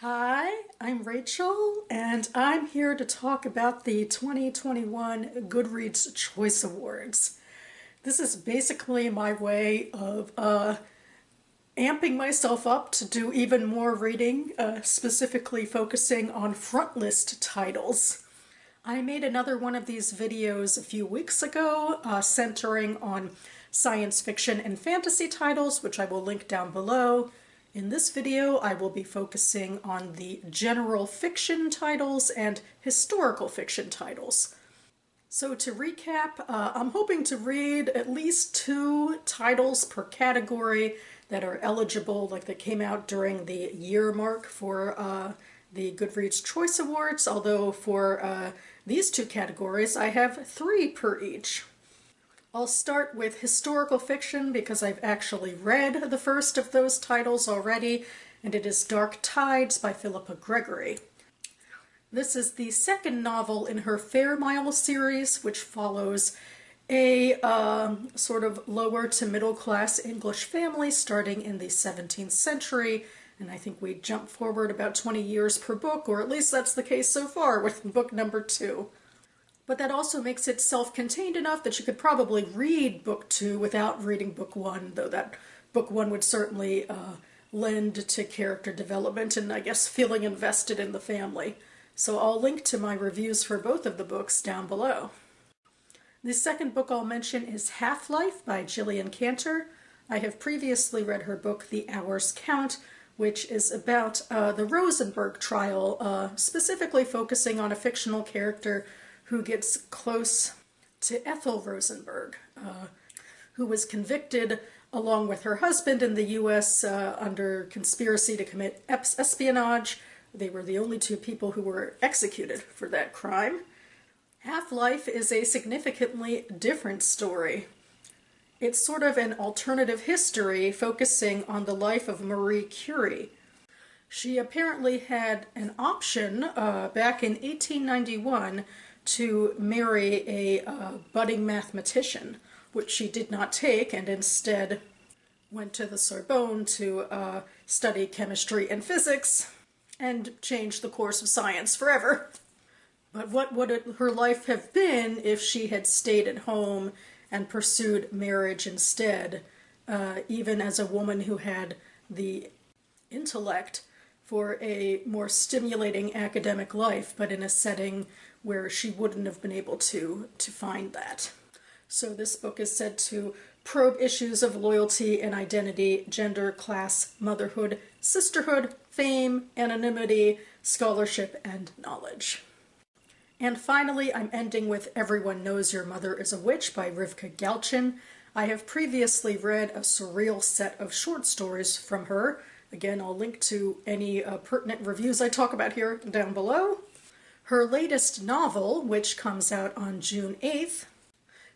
Hi, I'm Rachel, and I'm here to talk about the 2021 GoodReads Choice Awards. This is basically my way of amping myself up to do even more reading, specifically focusing on front list titles. I made another one of these videos a few weeks ago, centering on science fiction and fantasy titles, which I will link down below. In this video, I will be focusing on the general fiction titles and historical fiction titles. So to recap, I'm hoping to read at least 2 titles per category that are eligible, like that came out during the year mark for the GoodReads Choice Awards, although for these 2 categories I have 3 per each. I'll start with historical fiction because I've actually read the first of those titles already, and it is Dark Tides by Philippa Gregory. This is the second novel in her Fair Mile series, which follows a sort of lower to middle class English family starting in the 17th century, and I think we jump forward about 20 years per book, or at least that's the case so far with book number 2. But that also makes it self-contained enough that you could probably read book 2 without reading book 1, though that book 1 would certainly lend to character development and I guess feeling invested in the family. So I'll link to my reviews for both of the books down below. The second book I'll mention is Half-Life by Gillian Cantor. I have previously read her book The Hours Count, which is about the Rosenberg trial, specifically focusing on a fictional character who gets close to Ethel Rosenberg, who was convicted along with her husband in the U.S. Under conspiracy to commit espionage. They were the only 2 people who were executed for that crime. Half-Life is a significantly different story. It's sort of an alternative history focusing on the life of Marie Curie. She apparently had an option back in 1891 to marry a budding mathematician, which she did not take and instead went to the Sorbonne to study chemistry and physics and change the course of science forever. But what would her life have been if she had stayed at home and pursued marriage instead, even as a woman who had the intellect for a more stimulating academic life, but in a setting where she wouldn't have been able to find that. So this book is said to probe issues of loyalty and identity, gender, class, motherhood, sisterhood, fame, anonymity, scholarship, and knowledge. And finally, I'm ending with Everyone Knows Your Mother is a Witch by Rivka Galchen. I have previously read a surreal set of short stories from her. Again, I'll link to any pertinent reviews I talk about here down below. Her latest novel, which comes out on June 8th,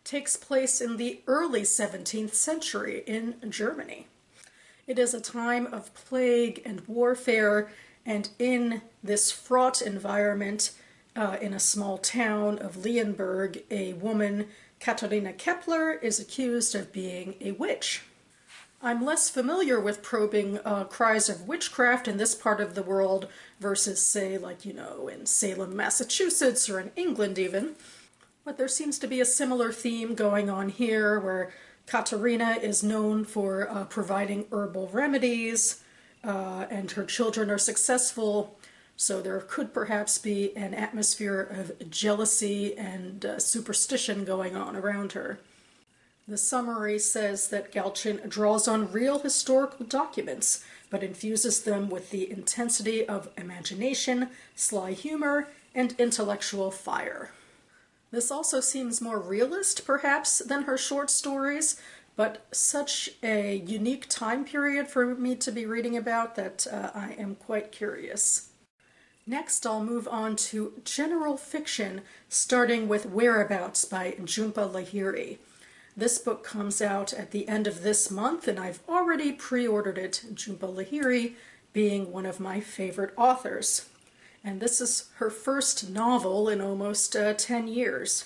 takes place in the early 17th century in Germany. It is a time of plague and warfare, and in this fraught environment, in a small town of Leonberg, a woman, Katharina Kepler, is accused of being a witch. I'm less familiar with probing cries of witchcraft in this part of the world versus, say, like, in Salem, Massachusetts, or in England even. But there seems to be a similar theme going on here where Katharina is known for providing herbal remedies, and her children are successful, so there could perhaps be an atmosphere of jealousy and superstition going on around her. The summary says that Galchen draws on real historical documents, but infuses them with the intensity of imagination, sly humor, and intellectual fire. This also seems more realist, perhaps, than her short stories, but such a unique time period for me to be reading about that I am quite curious. Next, I'll move on to general fiction, starting with Whereabouts by Jhumpa Lahiri. This book comes out at the end of this month, and I've already pre-ordered it, Jhumpa Lahiri being one of my favorite authors. And this is her first novel in almost 10 years.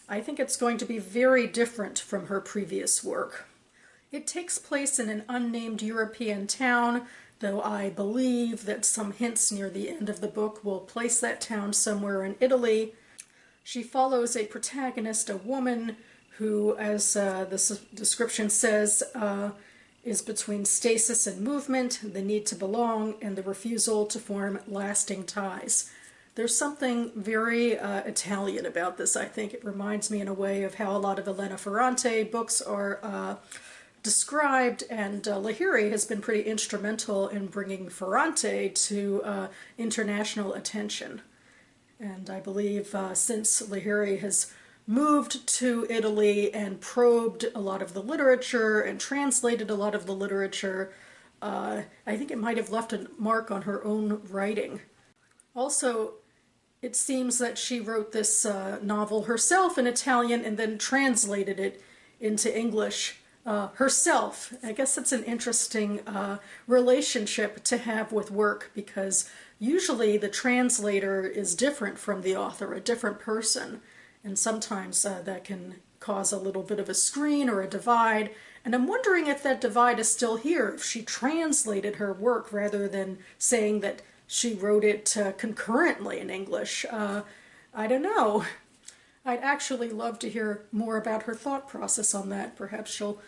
I think it's going to be very different from her previous work. It takes place in an unnamed European town though I believe that some hints near the end of the book will place that town somewhere in Italy. She follows a protagonist, a woman, who, as the description says, is between stasis and movement, the need to belong, and the refusal to form lasting ties. There's something very Italian about this, I think. It reminds me in a way of how a lot of Elena Ferrante books are described, and Lahiri has been pretty instrumental in bringing Ferrante to international attention. And I believe since Lahiri has moved to Italy and probed a lot of the literature and translated a lot of the literature, I think it might have left a mark on her own writing. Also, it seems that she wrote this novel herself in Italian and then translated it into English herself. I guess that's an interesting relationship to have with work, because usually the translator is different from the author, a different person. And sometimes that can cause a little bit of a screen or a divide. And I'm wondering if that divide is still here, if she translated her work rather than saying that she wrote it concurrently in English. I don't know. I'd actually love to hear more about her thought process on that. Perhaps she'll,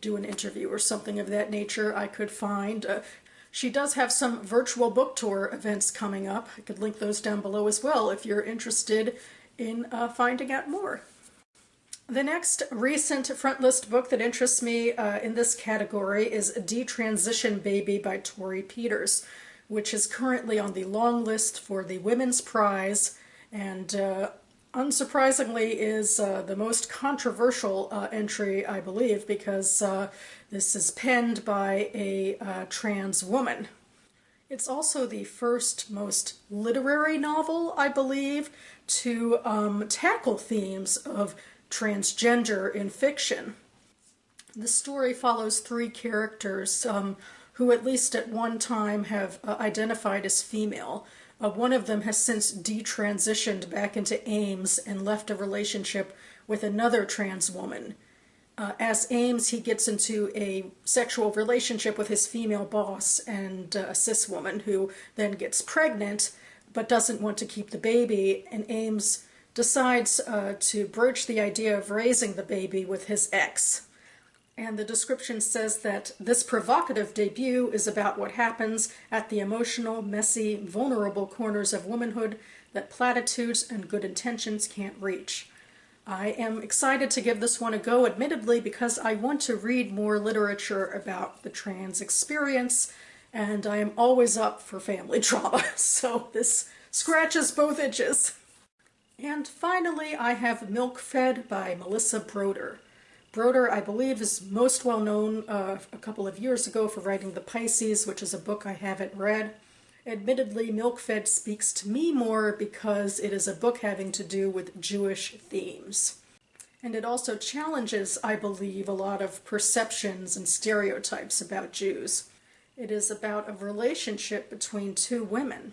do an interview or something of that nature I could find. She does have some virtual book tour events coming up. I could link those down below as well if you're interested in finding out more. The next recent front list book that interests me in this category is Detransition Baby by Tori Peters, which is currently on the long list for the Women's Prize, and unsurprisingly is the most controversial entry, I believe, because this is penned by a trans woman. It's also the first most literary novel, I believe, to tackle themes of transgender in fiction. The story follows three characters who at least at one time have identified as female. One of them has since detransitioned back into Ames and left a relationship with another trans woman. As Ames, he gets into a sexual relationship with his female boss and a cis woman who then gets pregnant but doesn't want to keep the baby, and Ames decides to broach the idea of raising the baby with his ex. And the description says that this provocative debut is about what happens at the emotional, messy, vulnerable corners of womanhood that platitudes and good intentions can't reach. I am excited to give this one a go, admittedly, because I want to read more literature about the trans experience, and I am always up for family drama, so this scratches both itches. And finally, I have Milk Fed by Melissa Broder. Broder, I believe, is most well known a couple of years ago for writing The Pisces, which is a book I haven't read. Admittedly, Milk Fed speaks to me more because it is a book having to do with Jewish themes. And it also challenges, I believe, a lot of perceptions and stereotypes about Jews. It is about a relationship between two women.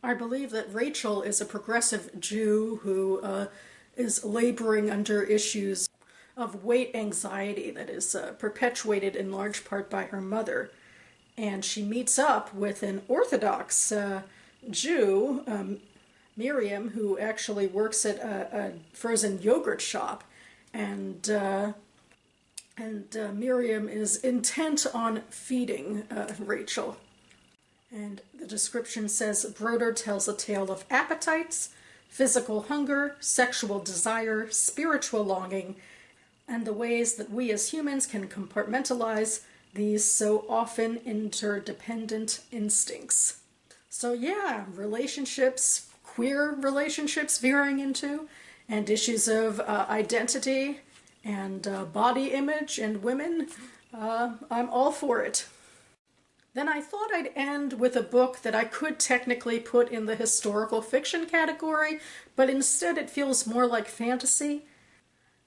I believe that Rachel is a progressive Jew who is laboring under issues of weight anxiety that is perpetuated in large part by her mother. And she meets up with an Orthodox Jew, Miriam, who actually works at a frozen yogurt shop. And Miriam is intent on feeding Rachel. And the description says, Broder tells a tale of appetites, physical hunger, sexual desire, spiritual longing, and the ways that we as humans can compartmentalize these so often interdependent instincts. So yeah, relationships, queer relationships veering into, and issues of identity and body image and women. I'm all for it. Then I thought I'd end with a book that I could technically put in the historical fiction category, but instead it feels more like fantasy.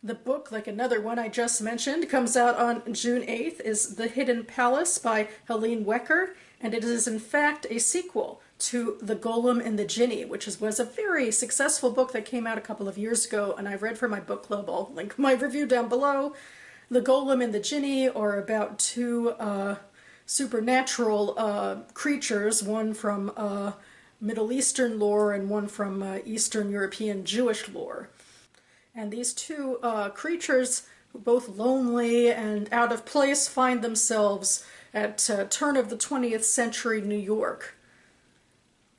The book, like another one I just mentioned, comes out on June 8th, is The Hidden Palace by Helene Wecker, and it is in fact a sequel to The Golem and the Jinni, which was a very successful book that came out a couple of years ago, and I read for my book club. I'll link my review down below. The Golem and the Jinni are about two supernatural creatures, one from Middle Eastern lore and one from Eastern European Jewish lore. And these two creatures, both lonely and out of place, find themselves at turn of the 20th century New York.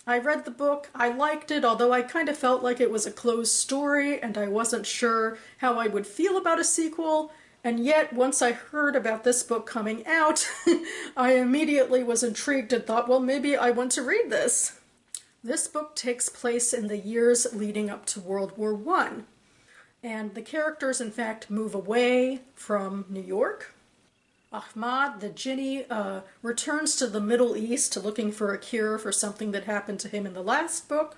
I read the book, I liked it, although I kind of felt like it was a closed story and I wasn't sure how I would feel about a sequel, and yet once I heard about this book coming out, I immediately was intrigued and thought, well, maybe I want to read this. This book takes place in the years leading up to World War I, and the characters in fact move away from New York. Ahmad, the Jinni, returns to the Middle East looking for a cure for something that happened to him in the last book.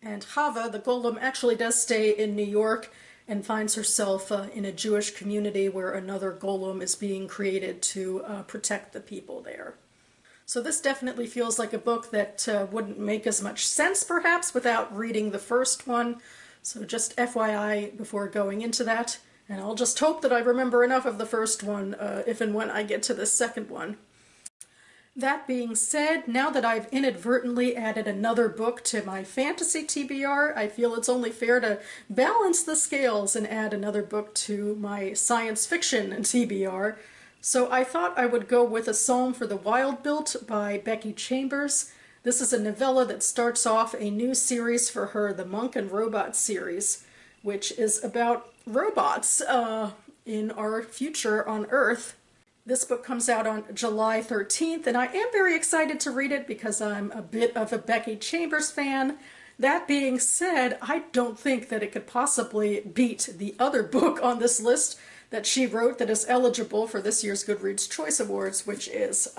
And Hava, the golem, actually does stay in New York and finds herself in a Jewish community where another golem is being created to protect the people there. So this definitely feels like a book that wouldn't make as much sense, perhaps, without reading the first one. So just FYI before going into that. And I'll just hope that I remember enough of the first one if and when I get to the second one. That being said, now that I've inadvertently added another book to my fantasy TBR, I feel it's only fair to balance the scales and add another book to my science fiction TBR. So I thought I would go with A Psalm for the Wild-Built by Becky Chambers. This is a novella that starts off a new series for her, the Monk and Robot series, which is about robots in our future on Earth. This book comes out on July 13th, and I am very excited to read it because I'm a bit of a Becky Chambers fan. That being said, I don't think that it could possibly beat the other book on this list that she wrote that is eligible for this year's Goodreads Choice Awards, which is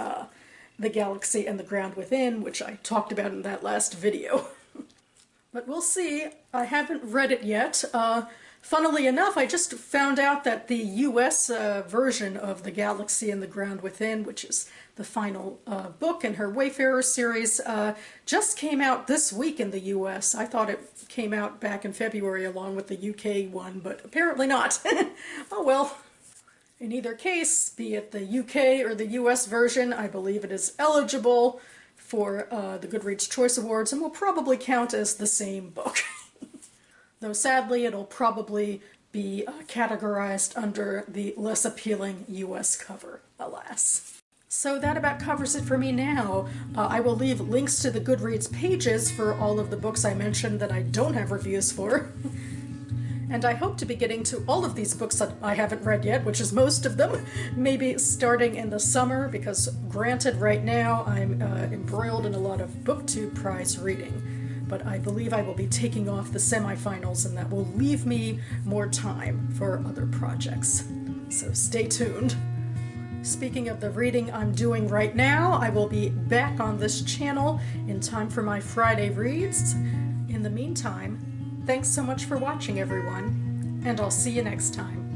The Galaxy and the Ground Within, which I talked about in that last video. But we'll see. I haven't read it yet. Funnily enough, I just found out that the US version of The Galaxy and the Ground Within, which is the final book in her Wayfarer series, just came out this week in the US. I thought it came out back in February along with the UK one, but apparently not. Oh well. In either case, be it the UK or the US version, I believe it is eligible for the Goodreads Choice Awards and will probably count as the same book. Though sadly it'll probably be categorized under the less appealing US cover, alas. So that about covers it for me now. I will leave links to the Goodreads pages for all of the books I mentioned that I don't have reviews for. And I hope to be getting to all of these books that I haven't read yet, which is most of them, maybe starting in the summer, because granted right now I'm embroiled in a lot of BookTube prize reading. But I believe I will be taking off the semifinals, and that will leave me more time for other projects. So stay tuned. Speaking of the reading I'm doing right now, I will be back on this channel in time for my Friday reads. In the meantime, thanks so much for watching, everyone, and I'll see you next time.